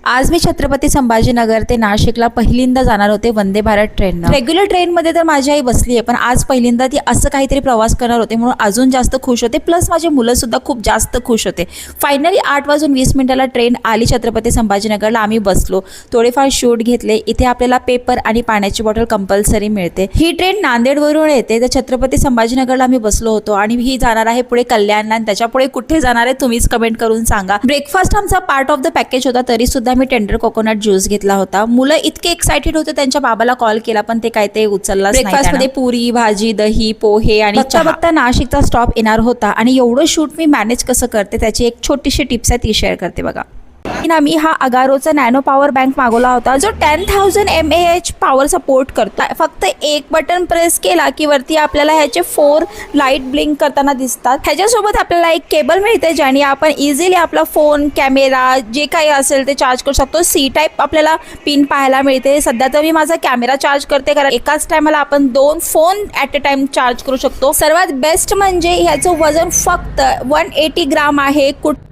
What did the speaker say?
आज मी छत्रपती संभाजीनगर ते नाशिकला पहिल्यांदा जाणार होते वंदे भारत ट्रेननं। रेग्युलर ट्रेनमध्ये तर माझी आई बसली आहे, पण आज पहिल्यांदा ती असं काहीतरी प्रवास करणार होते म्हणून अजून जास्त खुश होते। प्लस माझे मुलं सुद्धा खूप जास्त खुश होते। फायनली 8:20 ट्रेन आली छत्रपती संभाजीनगरला। आम्ही बसलो, थोडेफार शूट घेतले। इथे आपल्याला पेपर आणि पाण्याची बॉटल कंपल्सरी मिळते। ही ट्रेन नांदेडवरून येते, तर छत्रपती संभाजीनगरला आम्ही बसलो होतो आणि ही जाणार आहे पुढे कल्याणला आणि त्याच्या पुढे कुठे जाणार आहे तुम्हीच कमेंट करून सांगा। ब्रेकफास्ट आमचा पार्ट ऑफ द पॅकेज होता, तरी सुद्धा मी टेंडर कोकोनट ज्यूस घेतला होता। मुलं इतके एक्साइटेड होते, त्यांच्या बाबाला कॉल केला पण ते काय ते उचललाच नाही। ब्रेकफास्ट मध्ये पुरी भाजी दही पोहे आणि बघता नाशिकचा स्टॉप येणार होता आणि एवढं शूट मी मॅनेज कसं करते त्याची एक छोटीशी टिप्स आहे, ती शेअर करते बघा। मी हा अगारोचा नॅनो पॉवर बँक मागवला होता, जो 10,000 mAh पॉवर सपोर्ट करतो। फक्त एक बटन प्रेस केला की वरती आपल्याला ह्याचे 4 लाईट ब्लिंक करताना दिसतात। ह्याच्यासोबत आपल्याला एक केबल मिळते, ज्याने आपण इझिली आपला फोन कॅमेरा जे काही असेल ते चार्ज करू शकतो। सी टाईप आपल्याला पिन पाहायला मिळते। सध्या तर मी माझा कॅमेरा चार्ज करते, कारण एकाच टायमाला आपण 2 phone at a time charge करू शकतो। सर्वात बेस्ट म्हणजे ह्याचं वजन फक्त 180 ग्राम आहे।